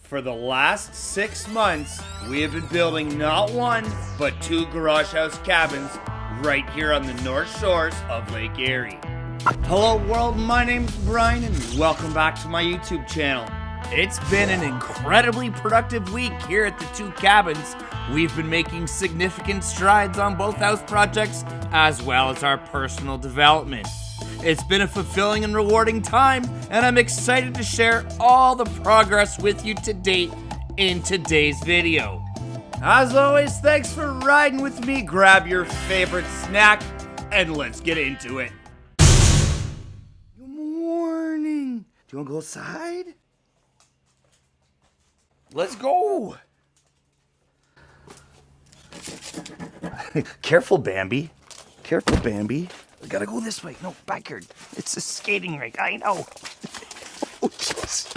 For the last 6 months, we have been building not one, but 2 garage house cabins right here on the north shores of Lake Erie. Hello world, my name's Brian and welcome back to my YouTube channel. It's been an incredibly productive week here at the 2 cabins. We've been making significant strides on both house projects as well as our personal development. It's been a fulfilling and rewarding time, and I'm excited to share all the progress with you to date in today's video. As always, thanks for riding with me. Grab your favorite snack, and let's get into it. Good morning. Do you want to go outside? Let's go. Careful, Bambi. Careful, Bambi. We gotta go this way. No, backyard. It's a skating rink. I know. Oh, jeez.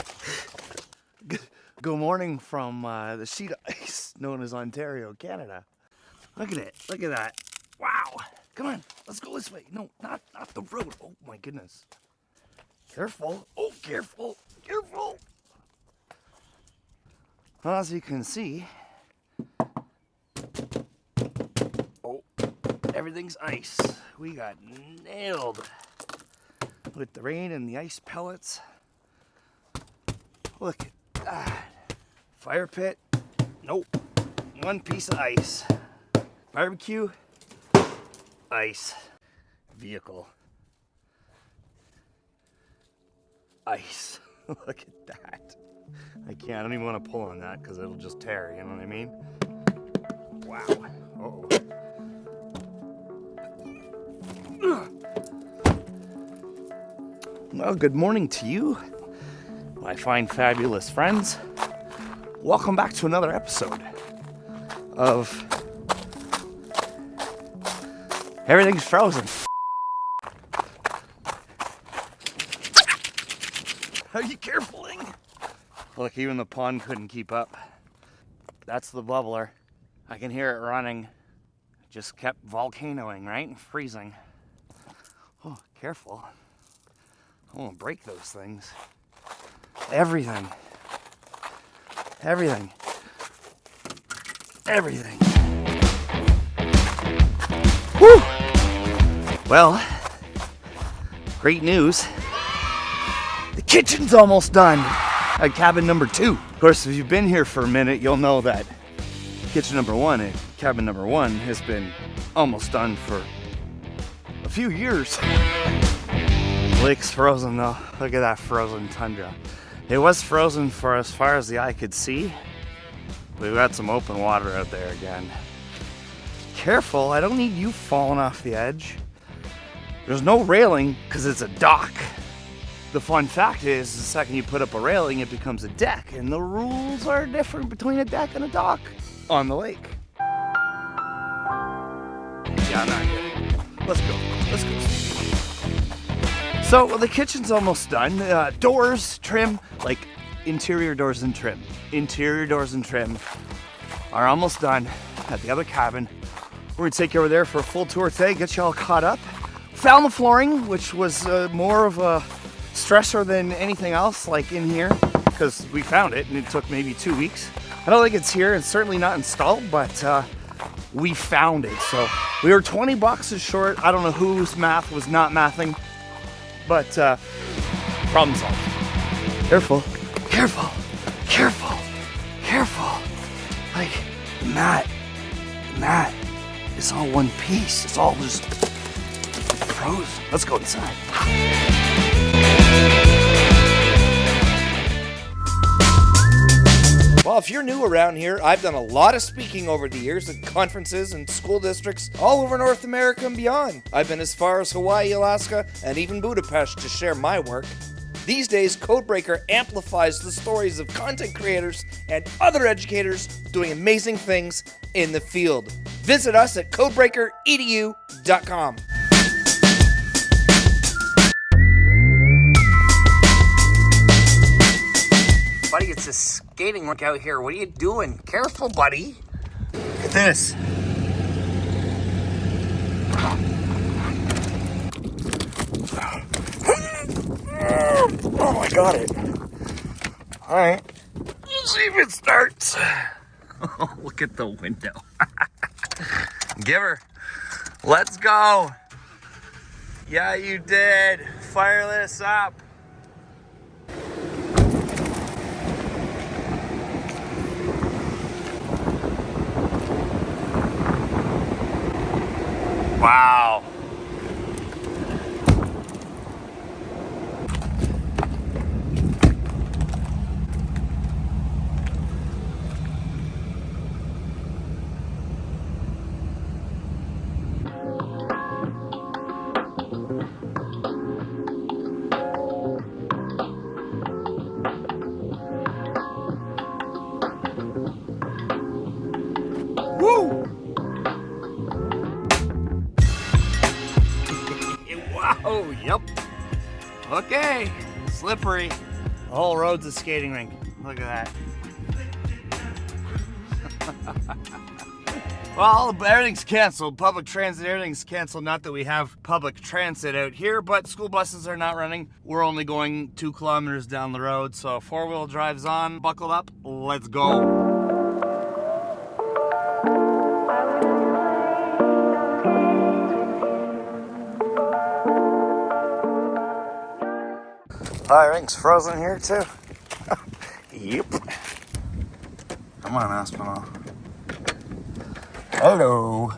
Good morning from the sheet of ice known as Ontario, Canada. Look at it. Look at that. Wow. Come on. Let's go this way. No, not the road. Oh, my goodness. Careful. Oh, careful. Careful. Well, as you can see, everything's ice. We got nailed with the rain and the ice pellets. Look at that. Fire pit. Nope. One piece of ice. Barbecue. Ice. Vehicle. Ice. Look at that. I don't even want to pull on that because it'll just tear, you know what I mean? Wow. Uh-oh. Well, good morning to you, my fine, fabulous friends. Welcome back to another episode of Everything's Frozen. Are you carefuling? Look, even the pond couldn't keep up. That's the bubbler. I can hear it running. Just kept volcanoing, right? Freezing. Oh, careful. I won't break those things. Everything. Everything. Everything. Whew! Well, great news. The kitchen's almost done at cabin number 2. Of course, if you've been here for a minute, you'll know that kitchen number 1 and cabin number 1 has been almost done for a few years. Lake's frozen though. Look at that frozen tundra. It was frozen for as far as the eye could see. We've got some open water out there again. Careful, I don't need you falling off the edge. There's no railing because it's a dock. The fun fact is, the second you put up a railing, it becomes a deck, and the rules are different between a deck and a dock on the lake. Yeah, I'm not kidding. Let's go. Let's go. So the kitchen's almost done. Doors, trim, like interior doors and trim. Interior doors and trim are almost done at the other cabin. We're gonna take you over there for a full tour today, get you all caught up. Found the flooring, which was more of a stressor than anything else, like in here, because we found it and it took maybe 2 weeks. I don't think it's here. It's certainly not installed, but we found it. So we were 20 bucks short. I don't know whose math was not mathing, but problem solved. Careful, careful, careful, careful. Like the mat is all one piece. It's all just frozen. Let's go inside. Well, if you're new around here, I've done a lot of speaking over the years at conferences and school districts all over North America and beyond. I've been as far as Hawaii, Alaska, and even Budapest to share my work. These days, Codebreaker amplifies the stories of content creators and other educators doing amazing things in the field. Visit us at codebreakeredu.com. Buddy, it's a skating rink out here. What are you doing? Careful, buddy. Look at this. Oh, I got it. All right. see if it starts. Oh, look at the window. Give her. Let's go. Yeah, you did. Fire this up. Wow. Woo! Wow, yep. Okay, slippery. The whole road's a skating rink. Look at that. Well, everything's canceled. Public transit, everything's canceled. Not that we have public transit out here, but school buses are not running. We're only going 2 kilometers down the road, so 4-wheel drive's on. Buckle up, let's go. Hi, everything's frozen here too. Yep. Come on, Aspinall. Hello.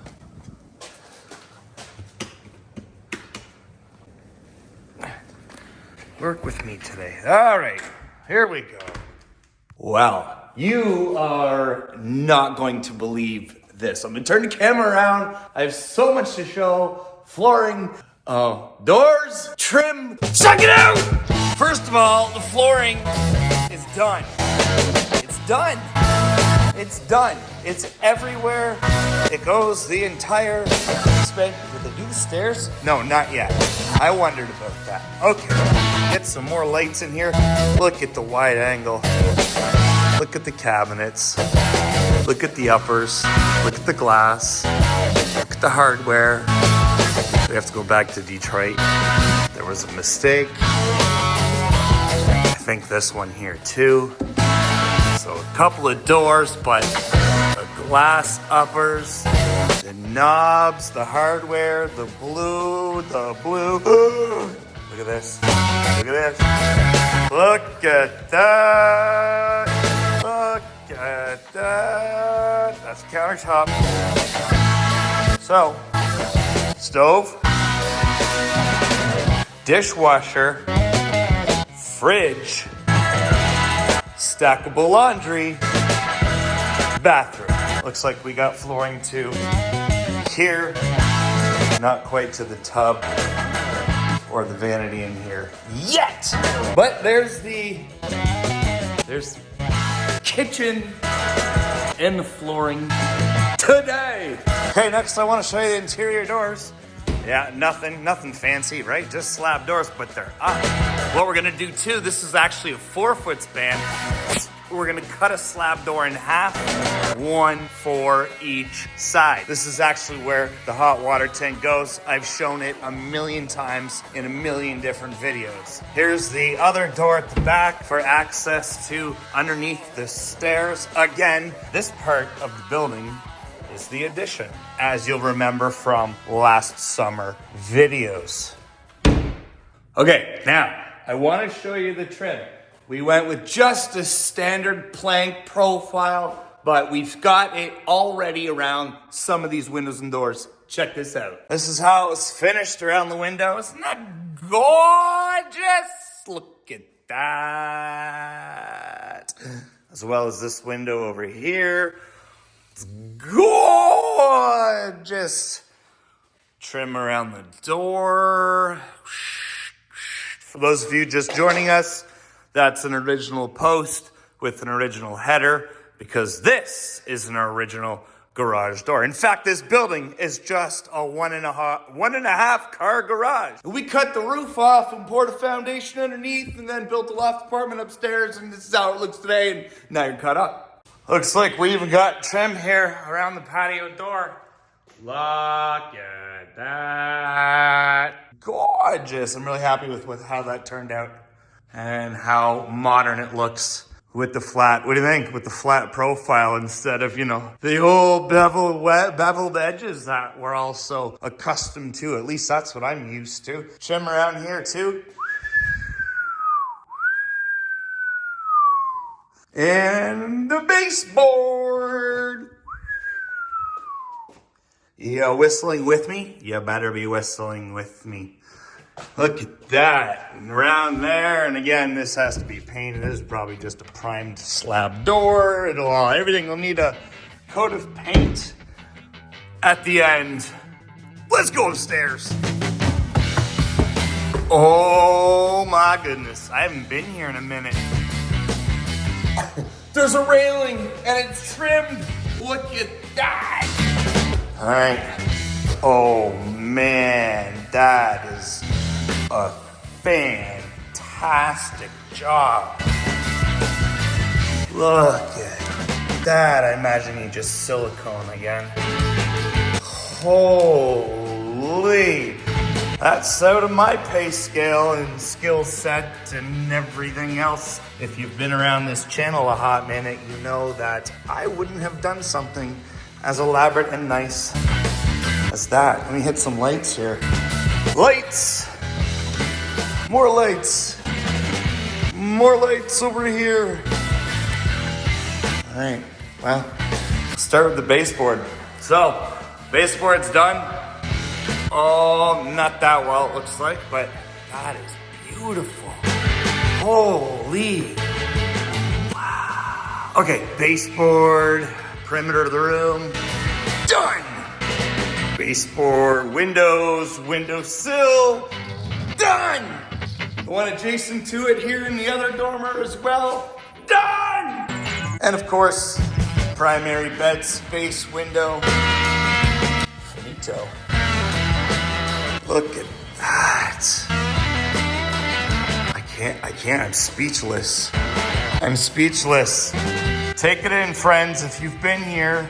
Work with me today. All right, here we go. Well, you are not going to believe this. I'm gonna turn the camera around. I have so much to show. Flooring, doors, trim. Check it out! First of all, the flooring is done. It's done. It's done. It's everywhere. It goes the entire span. Did they do the stairs? No, not yet. I wondered about that. Okay, get some more lights in here. Look at the wide angle. Look at the cabinets. Look at the uppers. Look at the glass. Look at the hardware. We have to go back to Detroit. There was a mistake. I think this one here too. So a couple of doors, but the glass uppers, the knobs, the hardware, the blue. Look at this. Look at this. Look at that. Look at that. That's a countertop. So, stove, dishwasher, fridge, stackable laundry, bathroom. Looks like we got flooring too here, not quite to the tub or the vanity in here yet. But there's the kitchen and the flooring today. Okay, next I want to show you the interior doors. Yeah, nothing fancy, right? Just slab doors, but they're up. What we're gonna do too, this is actually a 4-foot span. We're gonna cut a slab door in half, 1 for each side. This is actually where the hot water tank goes. I've shown it a million times in a million different videos. Here's the other door at the back for access to underneath the stairs. Again, this part of the building is the addition, as you'll remember from last summer videos. Okay, now I want to show you the trim. We went with just a standard plank profile, but we've got it already around some of these windows and doors. Check this out. This is how it was finished around the windows. Isn't that gorgeous? Look at that. As well as this window over here. It's gorgeous. Trim around the door. For those of you just joining us, that's an original post with an original header because this is an original garage door. In fact, this building is just a one and a half car garage. We cut the roof off and poured a foundation underneath and then built a loft apartment upstairs, and this is how it looks today, and now you're cut up. Looks like we even got trim here around the patio door. Look at that. Gorgeous. I'm really happy with how that turned out and how modern it looks. with the flat, what do you think? With the flat profile instead of, you know, the old beveled edges that we're all so accustomed to. At least that's what I'm used to. Trim around here too. And the baseboard. You whistling with me? You better be whistling with me. Look at that, and around there, and again, this has to be painted. This is probably just a primed slab door. Everything will need a coat of paint at the end. Let's go upstairs. Oh my goodness, I haven't been here in a minute. There's a railing, and it's trimmed. Look at that. All right. Oh man, that is a fantastic job. Look at that. I imagine you just silicone again. Holy. That's out of my pay scale and skill set and everything else. If you've been around this channel a hot minute, you know that I wouldn't have done something as elaborate and nice as that. Let me hit some lights here. Lights! More lights. More lights over here. All right, well, start with the baseboard. So, baseboard's done. Oh, not that well it looks like, but that is beautiful. Holy. Wow. Okay, baseboard, perimeter of the room, done. Baseboard, windows, windowsill, done. The one adjacent to it here in the other dormer as well, done. And of course, primary bed space window, finito. Look at that. I can't, I'm speechless. I'm speechless. Take it in, friends, if you've been here.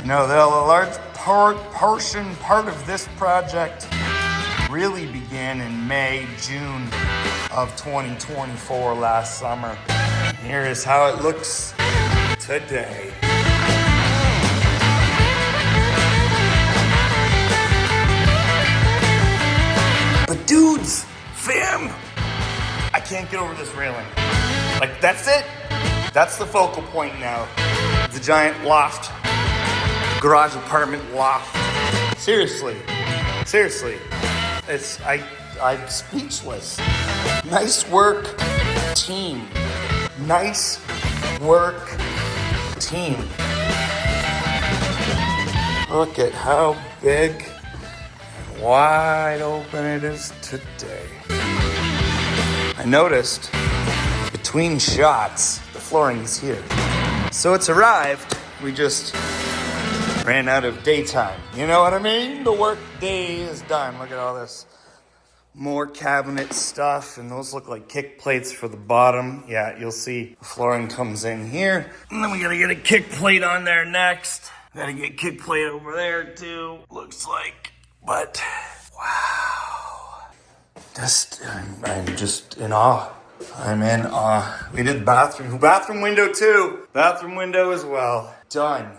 You know, the large part of this project really began in May, June of 2024 last summer. Here is how it looks today. But dudes, fam, I can't get over this railing. Like, that's it. That's the focal point now. The giant loft, garage apartment loft. Seriously. I'm speechless. Nice work, team. Nice work, team. Look at how big and wide open it is today. I noticed between shots, the flooring is here. So it's arrived, we just ran out of daytime. You know what I mean? The work day is done. Look at all this. More cabinet stuff, and those look like kick plates for the bottom. Yeah, you'll see the flooring comes in here. And then we gotta get a kick plate on there next. Gotta get a kick plate over there too, looks like. But, wow. I'm just in awe. I'm in awe. We did bathroom window too. Bathroom window as well. Done.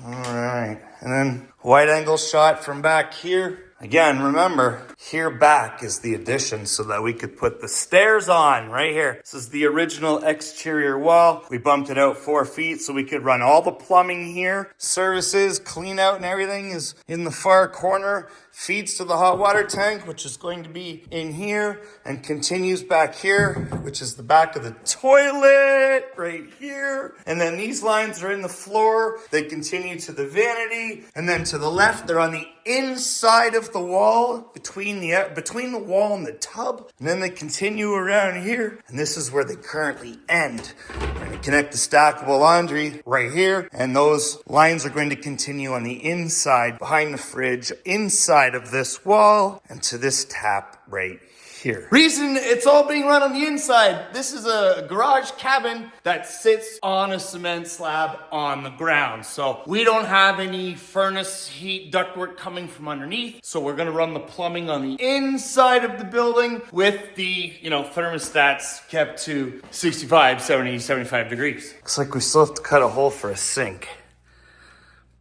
All right, and then wide angle shot from back here. Again, remember, here back is the addition so that we could put the stairs on right here. This is the original exterior wall. We bumped it out 4 feet so we could run all the plumbing here. Services, clean out and everything is in the far corner. Feeds to the hot water tank, which is going to be in here, and continues back here, which is the back of the toilet right here. And then these lines are in the floor. They continue to the vanity, and then to the left, they're on the inside of the wall, between the wall and the tub. And then they continue around here, and this is where they currently end. We're going to connect the stackable laundry right here, and those lines are going to continue on the inside, behind the fridge, inside of this wall, and to this tap right here. Reason it's all being run on the inside. This is a garage cabin that sits on a cement slab on the ground. So we don't have any furnace heat ductwork coming from underneath. So we're gonna run the plumbing on the inside of the building with the, thermostats kept to 65, 70, 75 degrees. Looks like we still have to cut a hole for a sink.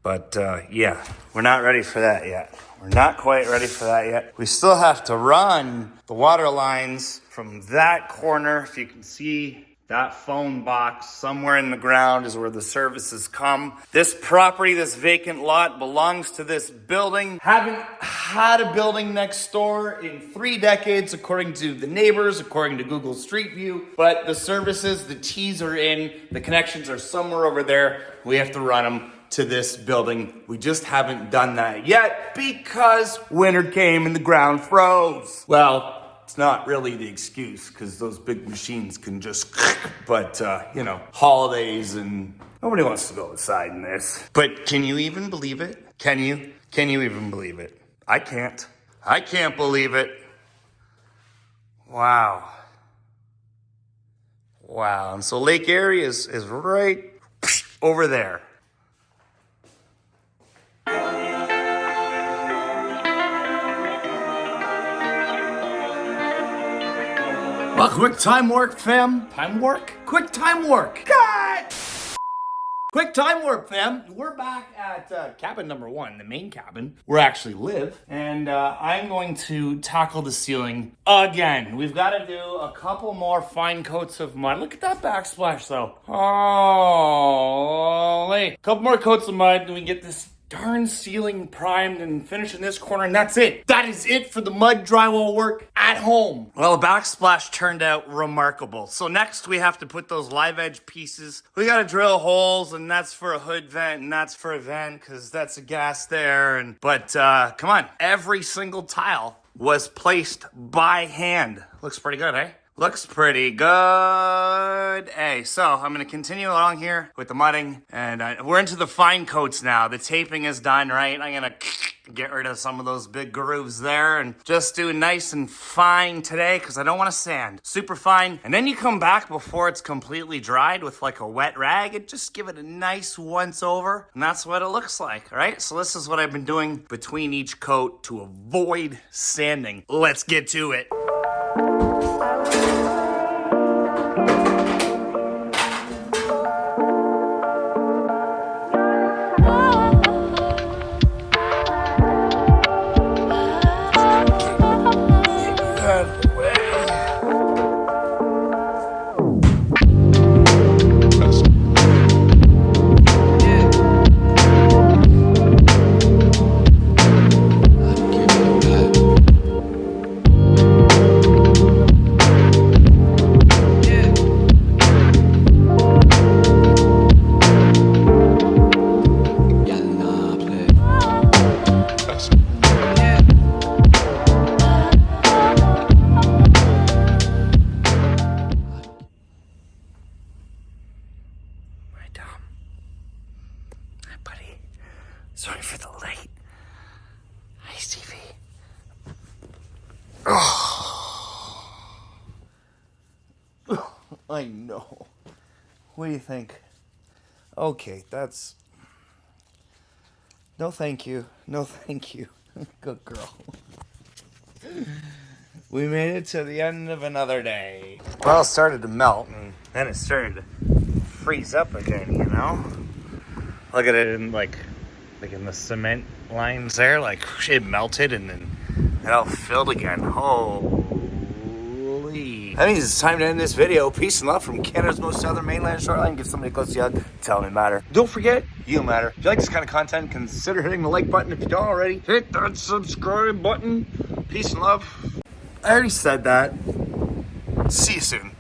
But yeah, we're not ready for that yet. We're not quite ready for that yet. We still have to run the water lines from that corner. If you can see that phone box somewhere in the ground is where the services come. This property, this vacant lot, belongs to this building. Haven't had a building next door in 3 decades, according to the neighbors, according to Google Street View. But the services, the T's are in, the connections are somewhere over there. We have to run them to this building. We just haven't done that yet because winter came and the ground froze. Well, it's not really the excuse because those big machines can just, but holidays and nobody wants to go outside in this. But can you even believe it? Can you even believe it? I can't. I can't believe it. Wow. Wow. And so Lake Erie is right over there. Well, quick time work, fam. Time work? Quick time work. God! Quick time work, fam. We're back at cabin number 1, the main cabin, where I actually live. And I'm going to tackle the ceiling again. We've got to do a couple more fine coats of mud. Look at that backsplash, though. Holy. A couple more coats of mud, and we get this darn ceiling primed and finished in this corner, and that's it. That is it for the mud drywall work at home. Well, the backsplash turned out remarkable. So next we have to put those live edge pieces. We gotta drill holes, and that's for a hood vent, and that's for a vent, because that's a gas there. But come on, every single tile was placed by hand. Looks pretty good, eh? Looks pretty good. Hey, so I'm going to continue along here with the mudding, and we're into the fine coats now. The taping is done, right? I'm going to get rid of some of those big grooves there and just do nice and fine today because I don't want to sand. Super fine. And then you come back before it's completely dried with like a wet rag and just give it a nice once over, and that's what it looks like, right? So this is what I've been doing between each coat to avoid sanding. Let's get to it. Sorry for the light. Hi, Stevie. Oh. I know. What do you think? Okay, that's... No thank you. No thank you. Good girl. We made it to the end of another day. Well, it started to melt, and then it started to freeze up again, you know? Look at it in, like in the cement lines there, like it melted and then it all filled again. Holy. That means it's time to end this video. Peace and love from Canada's most southern mainland shoreline. Give somebody close to you a hug. Tell them they matter. Don't forget, you matter. If you like this kind of content, consider hitting the like button. If you don't already, hit that subscribe button. Peace and love. I already said that. See you soon.